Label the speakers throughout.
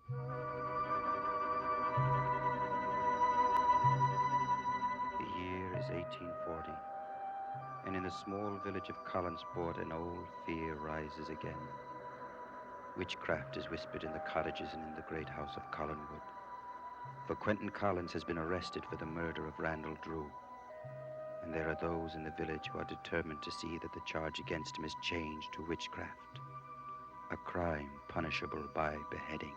Speaker 1: The year is 1840, and in the small village of Collinsport, an old fear rises again. Witchcraft is whispered in the cottages and in the great house of Collinwood. For Quentin Collins has been arrested for the murder of Randall Drew, and there are those in the village who are determined to see that the charge against him is changed to witchcraft, a crime punishable by beheading.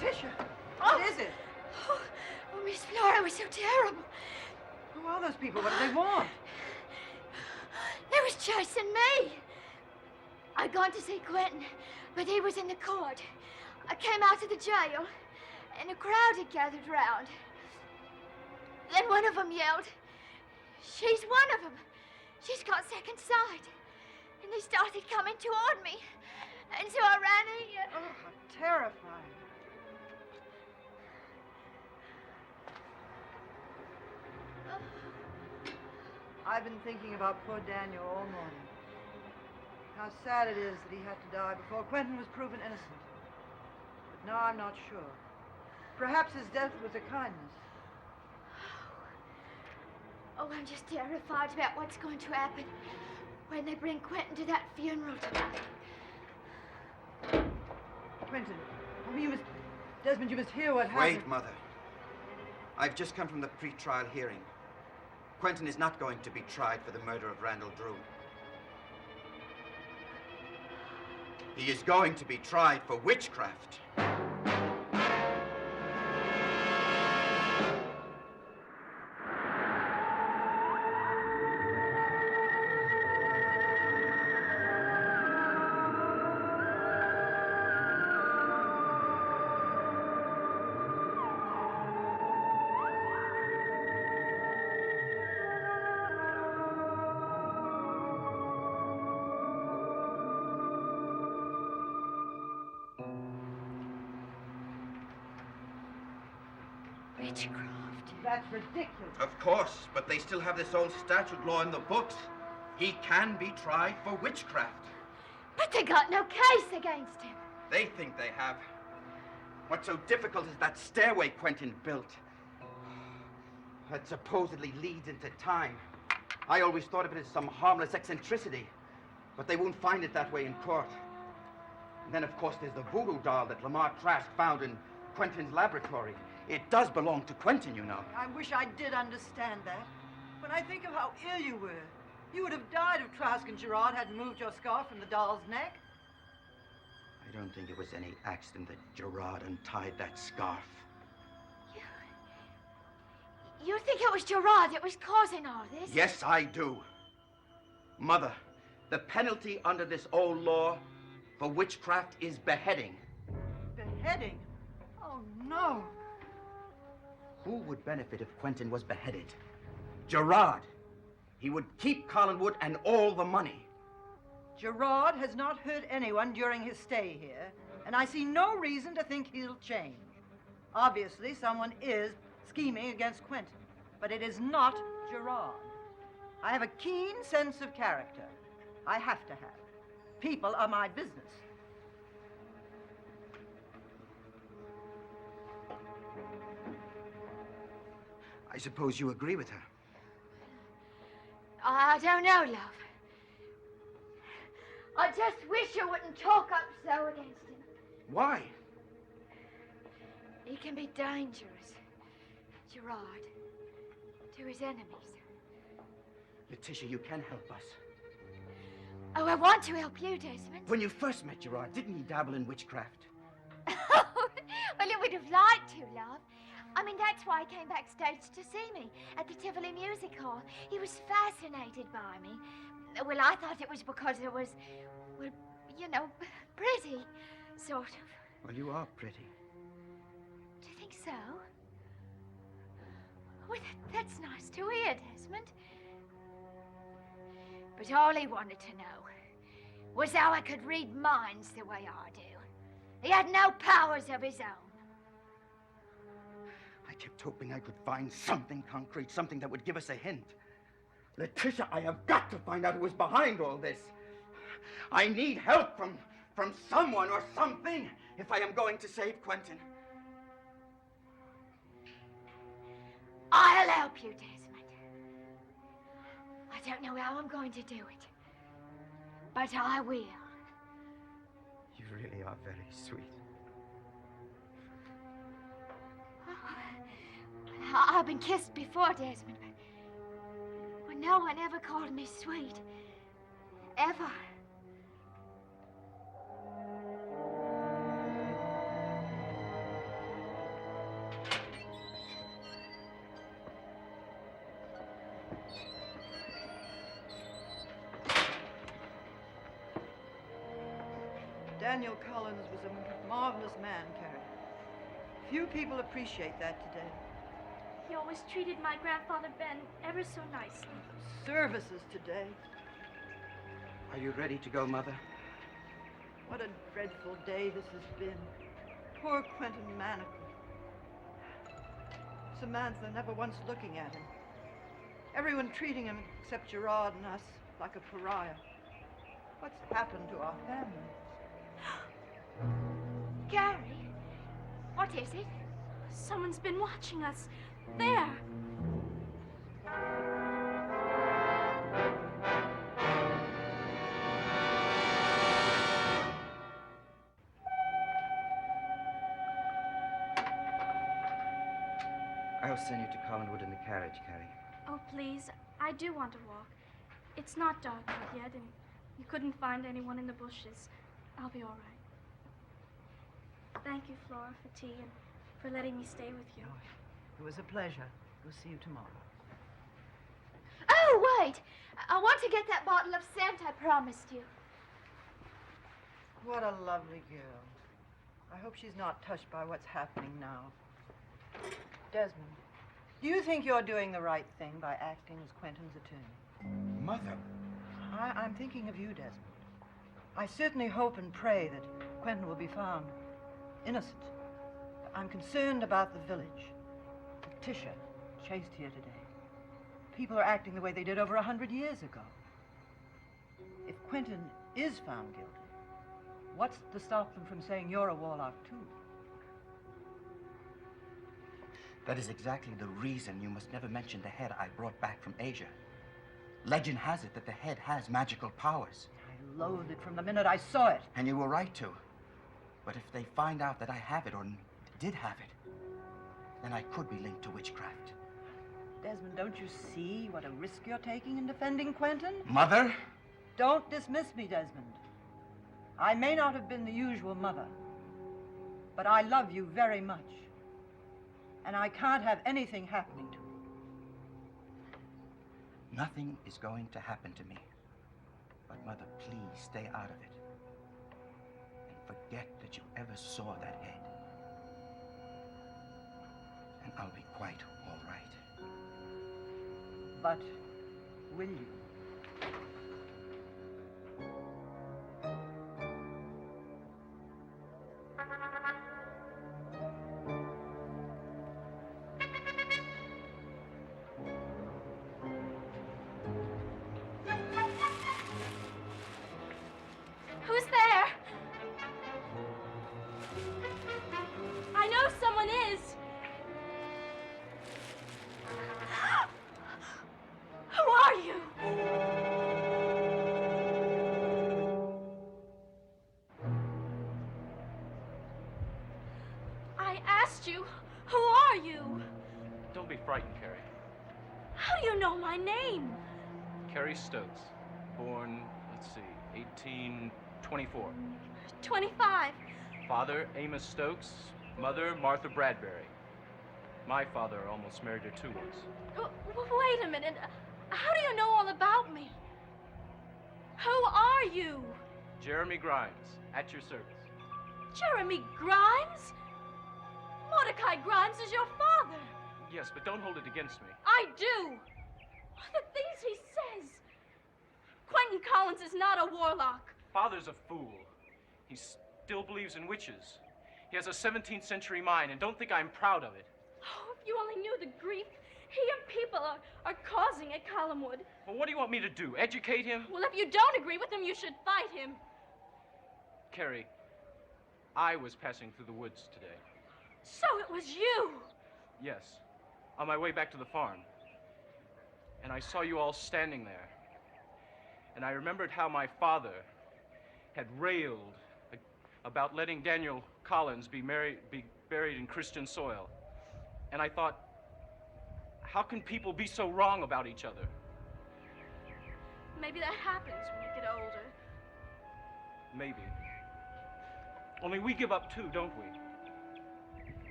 Speaker 2: Tisha, what is it?
Speaker 3: Oh, Miss Flora was so terrible.
Speaker 2: Who are those people? What do they want?
Speaker 3: They was chasing me. I'd gone to see Quentin, but he was in the court. I came out of the jail, and a crowd had gathered round. Then one of them yelled, "She's one of them. She's got second sight." And they started coming toward me. And so I ran here.
Speaker 2: Oh, how terrifying. I've been thinking about poor Daniel all morning. How sad it is that he had to die before Quentin was proven innocent. But now I'm not sure. Perhaps his death was a kindness.
Speaker 3: Oh, I'm just terrified about what's going to happen when they bring Quentin to that funeral tonight.
Speaker 2: Quentin, Desmond, you must hear what happened.
Speaker 4: Wait, Mother. I've just come from the pre-trial hearing. Quentin is not going to be tried for the murder of Randall Drew. He is going to be tried for witchcraft.
Speaker 3: Witchcraft.
Speaker 2: That's ridiculous.
Speaker 4: Of course, but they still have this old statute law in the books. He can be tried for witchcraft.
Speaker 3: But they got no case against him.
Speaker 4: They think they have. What's so difficult is that stairway Quentin built. That supposedly leads into time. I always thought of it as some harmless eccentricity, but they won't find it that way in court. And then, of course, there's the voodoo doll that Lamar Trask found in Quentin's laboratory. It does belong to Quentin, you know.
Speaker 2: I wish I did understand that. When I think of how ill you were, you would have died if Trask and Gerard hadn't moved your scarf from the doll's neck.
Speaker 4: I don't think it was any accident that Gerard untied that scarf.
Speaker 3: You think it was Gerard that was causing all this?
Speaker 4: Yes, I do. Mother, the penalty under this old law for witchcraft is beheading.
Speaker 2: Beheading? Oh, no.
Speaker 4: Who would benefit if Quentin was beheaded? Gerard. He would keep Collinwood and all the money.
Speaker 2: Gerard has not hurt anyone during his stay here, and I see no reason to think he'll change. Obviously, someone is scheming against Quentin, but it is not Gerard. I have a keen sense of character. I have to have. People are my business.
Speaker 4: I suppose you agree with her.
Speaker 3: I don't know, love. I just wish you wouldn't talk up so against him.
Speaker 4: Why?
Speaker 3: He can be dangerous, Gerard, to his enemies.
Speaker 4: Letitia, you can help us.
Speaker 3: Oh, I want to help you, Desmond.
Speaker 4: When you first met Gerard, didn't he dabble in witchcraft?
Speaker 3: Well, he would have liked to, love. I mean, that's why he came backstage to see me at the Tivoli Music Hall. He was fascinated by me. Well, I thought it was because it was, well, you know, pretty, sort of.
Speaker 4: Well, you are pretty.
Speaker 3: Do you think so? Well, that's nice to hear, Desmond. But all he wanted to know was how I could read minds the way I do. He had no powers of his own.
Speaker 4: I kept hoping I could find something concrete, something that would give us a hint. Letitia, I have got to find out who is behind all this. I need help from someone or something if I am going to save Quentin.
Speaker 3: I'll help you, Desmond. I don't know how I'm going to do it, but I will.
Speaker 4: You really are very sweet.
Speaker 3: I've been kissed before, Desmond, but no one ever called me sweet. Ever.
Speaker 2: Daniel Collins was a marvelous man, Carrie. Few people appreciate that today.
Speaker 5: He always treated my grandfather Ben ever so nicely.
Speaker 2: Services today.
Speaker 4: Are you ready to go, Mother?
Speaker 2: What a dreadful day this has been. Poor Quentin Manacle. Samantha never once looking at him. Everyone treating him, except Gerard and us, like a pariah. What's happened to our family?
Speaker 3: Gary, what is it?
Speaker 5: Someone's been watching us. There.
Speaker 1: I'll send you to Collinwood in the carriage, Carrie.
Speaker 5: Oh, please. I do want to walk. It's not dark out yet, and you couldn't find anyone in the bushes. I'll be all right. Thank you, Flora, for tea and for letting me stay with you.
Speaker 2: It was a pleasure. We'll see you tomorrow.
Speaker 3: Oh, wait! I want to get that bottle of scent I promised you.
Speaker 2: What a lovely girl. I hope she's not touched by what's happening now. Desmond, do you think you're doing the right thing by acting as Quentin's attorney?
Speaker 4: Mother.
Speaker 2: I'm thinking of you, Desmond. I certainly hope and pray that Quentin will be found innocent. I'm concerned about the village. Letitia chased here today. People are acting the way they did over 100 years ago. If Quentin is found guilty, what's to stop them from saying you're a warlock, too?
Speaker 4: That is exactly the reason you must never mention the head I brought back from Asia. Legend has it that the head has magical powers.
Speaker 2: I loathed it from the minute I saw it.
Speaker 4: And you were right to. But if they find out that I have it or did have it, then I could be linked to witchcraft.
Speaker 2: Desmond, don't you see what a risk you're taking in defending Quentin?
Speaker 4: Mother?
Speaker 2: Don't dismiss me, Desmond. I may not have been the usual mother, but I love you very much. And I can't have anything happening to me.
Speaker 4: Nothing is going to happen to me. But, Mother, please stay out of it. And forget that you ever saw that head. And I'll be quite all right.
Speaker 2: But will you?
Speaker 5: Who's there? I know someone is. Who are you? I asked you, who are you?
Speaker 6: Don't be frightened, Carrie.
Speaker 5: How do you know my name?
Speaker 6: Carrie Stokes, born, let's see, 1824.
Speaker 5: 25.
Speaker 6: Father, Amos Stokes. Mother, Martha Bradbury. My father almost married her too once.
Speaker 5: Wait a minute. How do you know all about me? Who are you?
Speaker 6: Jeremy Grimes, at your service.
Speaker 5: Jeremy Grimes? Mordecai Grimes is your father.
Speaker 6: Yes, but don't hold it against me.
Speaker 5: I do. The things he says. Quentin Collins is not a warlock.
Speaker 6: Father's a fool. He's still believes in witches. He has a 17th century mind, and don't think I'm proud of it.
Speaker 5: Oh, if you only knew the grief he and people are causing at Collinwood.
Speaker 6: Well, what do you want me to do? Educate him?
Speaker 5: Well, if you don't agree with him, you should fight him.
Speaker 6: Carrie, I was passing through the woods today.
Speaker 5: So it was you.
Speaker 6: Yes, on my way back to the farm. And I saw you all standing there. And I remembered how my father had railed about letting Daniel Collins be buried in Christian soil. And I thought, how can people be so wrong about each other?
Speaker 5: Maybe that happens when you get older.
Speaker 6: Maybe. Only we give up too, don't we?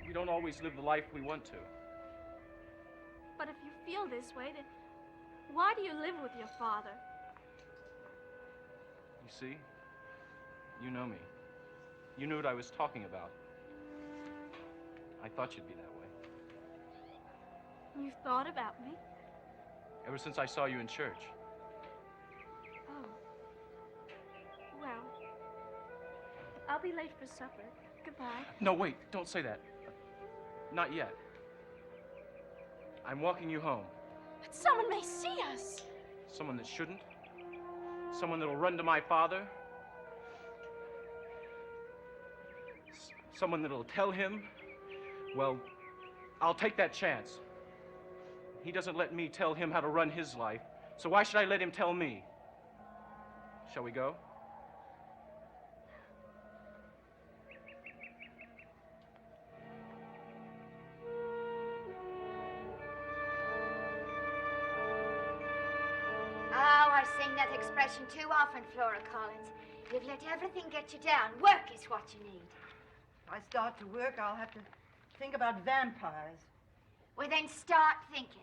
Speaker 6: We don't always live the life we want to.
Speaker 5: But if you feel this way, then why do you live with your father?
Speaker 6: You see? You know me. You knew what I was talking about. I thought you'd be that way.
Speaker 5: You thought about me?
Speaker 6: Ever since I saw you in church.
Speaker 5: Oh. Well, I'll be late for supper. Goodbye.
Speaker 6: No, wait, don't say that. Not yet. I'm walking you home.
Speaker 5: But someone may see us.
Speaker 6: Someone that shouldn't. Someone that'll run to my father. Someone that'll tell him. Well, I'll take that chance. He doesn't let me tell him how to run his life, so why should I let him tell me? Shall we go?
Speaker 3: Oh, I've seen that expression too often, Flora Collins. You've let everything get you down. Work is what you need.
Speaker 2: If I start to work, I'll have to think about vampires.
Speaker 3: Well, then start thinking.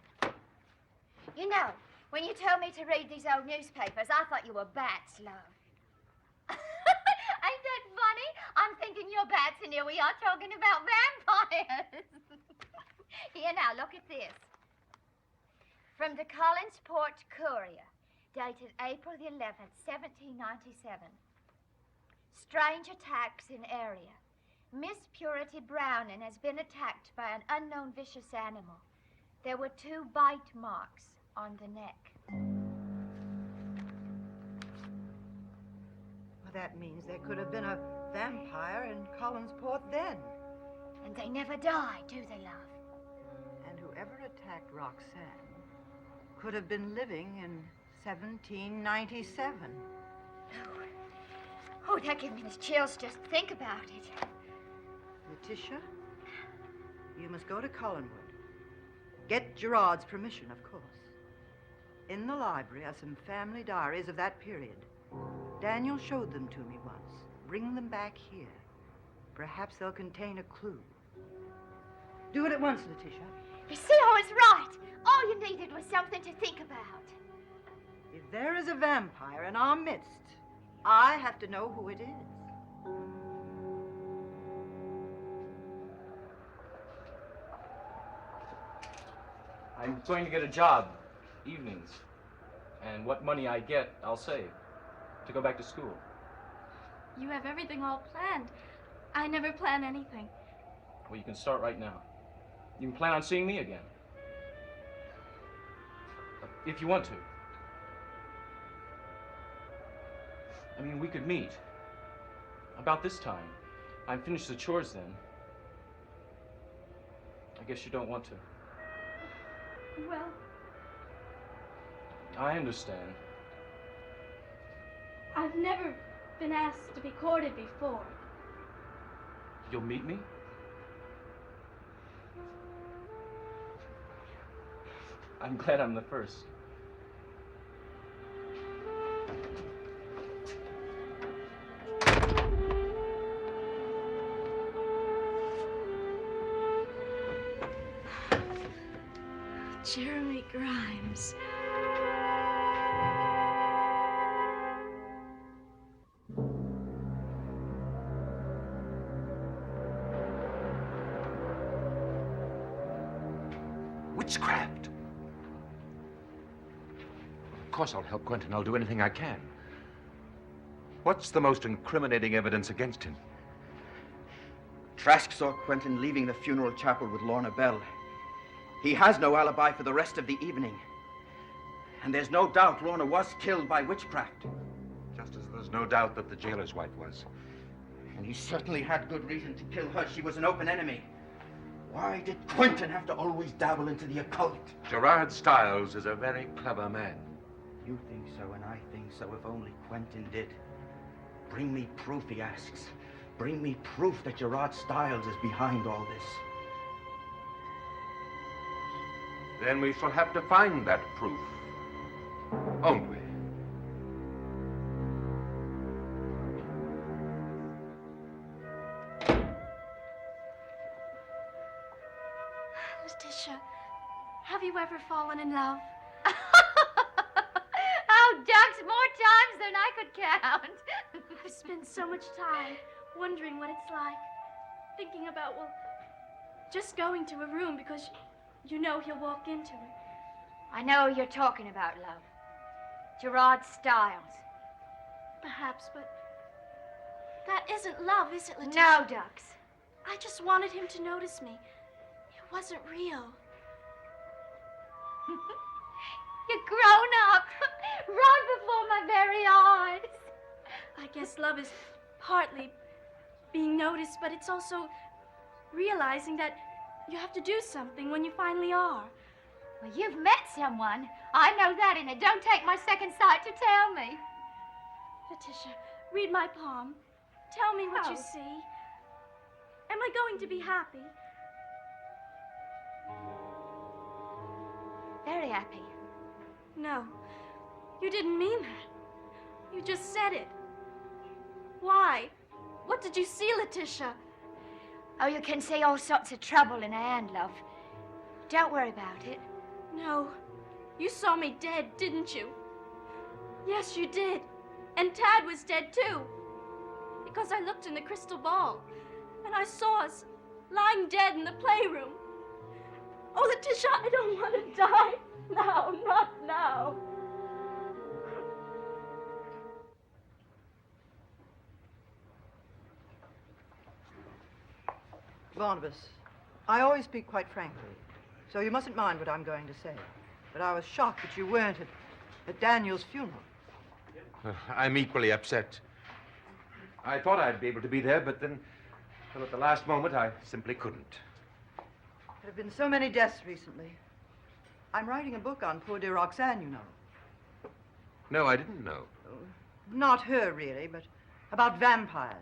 Speaker 3: You know, when you told me to read these old newspapers, I thought you were bats, love. Ain't that funny? I'm thinking you're bats, and here we are talking about vampires. Here now, look at this. From the Collinsport Courier, dated April the 11th, 1797. Strange attacks in area. Miss Purity Browning has been attacked by an unknown vicious animal. There were 2 bite marks on the neck.
Speaker 2: Well, that means there could have been a vampire in Collinsport then.
Speaker 3: And they never die, do they, love?
Speaker 2: And whoever attacked Roxanne could have been living in 1797.
Speaker 3: Oh, that gives me the chills just to think about it.
Speaker 2: Letitia, you must go to Collinwood. Get Gerard's permission, of course. In the library are some family diaries of that period. Daniel showed them to me once. Bring them back here. Perhaps they'll contain a clue. Do it at once, Letitia.
Speaker 3: You see, I was right. All you needed was something to think about.
Speaker 2: If there is a vampire in our midst, I have to know who it is.
Speaker 6: I'm going to get a job, evenings. And what money I get, I'll save to go back to school.
Speaker 5: You have everything all planned. I never plan anything.
Speaker 6: Well, you can start right now. You can plan on seeing me again. If you want to. I mean, we could meet. About this time. I'm finished the chores then. I guess you don't want to.
Speaker 5: Well,
Speaker 6: I understand.
Speaker 5: I've never been asked to be courted before.
Speaker 6: You'll meet me? I'm glad I'm the first.
Speaker 5: Jeremy Grimes.
Speaker 7: Witchcraft. Of course I'll help Quentin. I'll do anything I can. What's the most incriminating evidence against him?
Speaker 4: Trask saw Quentin leaving the funeral chapel with Lorna Bell. He has no alibi for the rest of the evening. And there's no doubt Lorna was killed by witchcraft.
Speaker 7: Just as there's no doubt that the jailer's wife was.
Speaker 4: And he certainly had good reason to kill her. She was an open enemy. Why did Quentin have to always dabble into the occult?
Speaker 7: Gerard Stiles is a very clever man.
Speaker 4: You think so, and I think so, if only Quentin did. Bring me proof, he asks. Bring me proof that Gerard Stiles is behind all this.
Speaker 7: Then we shall have to find that proof. Won't we?
Speaker 5: Letitia, have you ever fallen in love?
Speaker 3: Oh, Ducks, more times than I could count.
Speaker 5: I've spent so much time wondering what it's like. Thinking about, well, just going to a room because you know he'll walk into it.
Speaker 3: I know who you're talking about, love. Gerard Stiles.
Speaker 5: Perhaps, but that isn't love, is it, Letitia?
Speaker 3: No, Ducks.
Speaker 5: I just wanted him to notice me. It wasn't real.
Speaker 3: You're grown up. Right before my very eyes.
Speaker 5: I guess love is partly being noticed, but it's also realizing that you have to do something when you finally are.
Speaker 3: Well, you've met someone. I know that, and it don't take my second sight to tell me.
Speaker 5: Letitia, read my palm. Tell me what you see. Am I going to be happy?
Speaker 3: Very happy.
Speaker 5: No, you didn't mean that. You just said it. Why? What did you see, Letitia?
Speaker 3: Oh, you can see all sorts of trouble in a hand, love. Don't worry about it.
Speaker 5: No, you saw me dead, didn't you? Yes, you did. And Tad was dead, too. Because I looked in the crystal ball, and I saw us lying dead in the playroom. Oh, Letitia, I don't want to die. No, not now.
Speaker 2: Barnabas, I always speak quite frankly, so you mustn't mind what I'm going to say. But I was shocked that you weren't at Daniel's funeral.
Speaker 7: I'm equally upset. I thought I'd be able to be there, but then, well, at the last moment, I simply couldn't.
Speaker 2: There have been so many deaths recently. I'm writing a book on poor dear Roxanne, you know.
Speaker 7: No, I didn't know.
Speaker 2: Not her, really, but about vampires.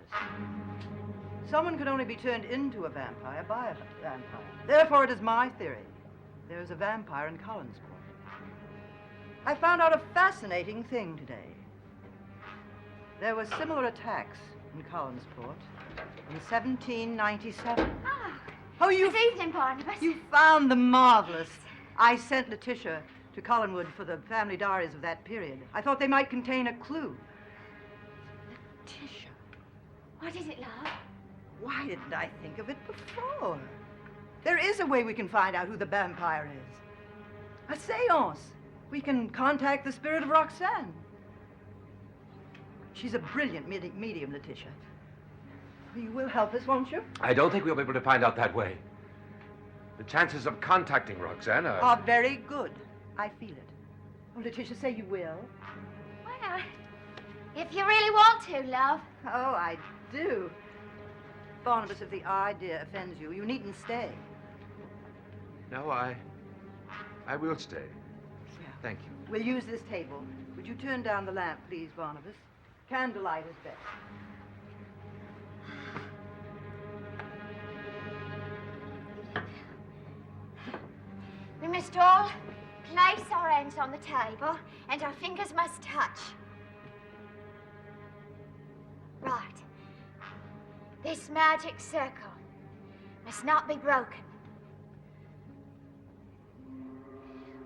Speaker 2: Someone can only be turned into a vampire by a vampire. Therefore, it is my theory there is a vampire in Collinsport. I found out a fascinating thing today. There were similar attacks in Collinsport in 1797. Oh,
Speaker 3: Good evening, Barnabas.
Speaker 2: You found them marvelous. I sent Letitia to Collinwood for the family diaries of that period. I thought they might contain a clue. Letitia.
Speaker 3: What is it, love?
Speaker 2: Why didn't I think of it before? There is a way we can find out who the vampire is. A seance. We can contact the spirit of Roxanne. She's a brilliant medium, Letitia. You will help us, won't you?
Speaker 7: I don't think we'll be able to find out that way. The chances of contacting Roxanne
Speaker 2: are very good. I feel it. Oh, Letitia, say you will.
Speaker 3: Well, if you really want to, love.
Speaker 2: Oh, I do. Barnabas, if the idea offends you, you needn't stay.
Speaker 7: No, I will stay.
Speaker 2: Yeah.
Speaker 7: Thank you.
Speaker 2: We'll use this table. Would you turn down the lamp, please, Barnabas? Candlelight is best.
Speaker 3: We must all place our hands on the table, and our fingers must touch. Right. This magic circle must not be broken.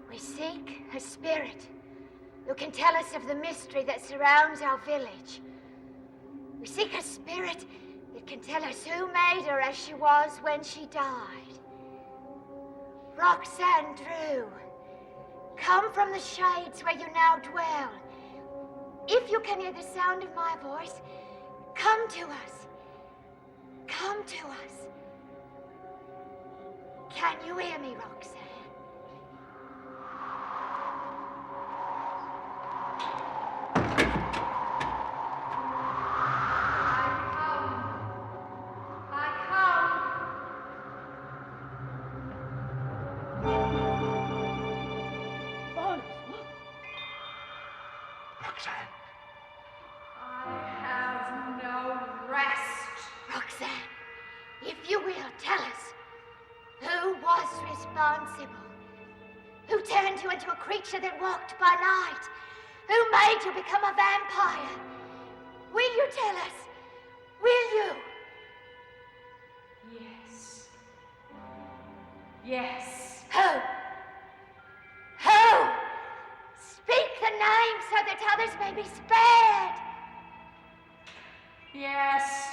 Speaker 3: We seek a spirit who can tell us of the mystery that surrounds our village. We seek a spirit that can tell us who made her as she was when she died. Roxanne Drew, come from the shades where you now dwell. If you can hear the sound of my voice, come to us. Come happened to us. Can you hear me, Roxanne?
Speaker 7: Roxanne.
Speaker 3: I have no rest. Roxanne, if you will, tell us, who was responsible? Who turned you into a creature that walked by night? Who made you become a vampire? Will you tell us? Will you?
Speaker 5: Yes. Yes.
Speaker 3: Who? Who? Speak the name so that others may be spared.
Speaker 5: Yes.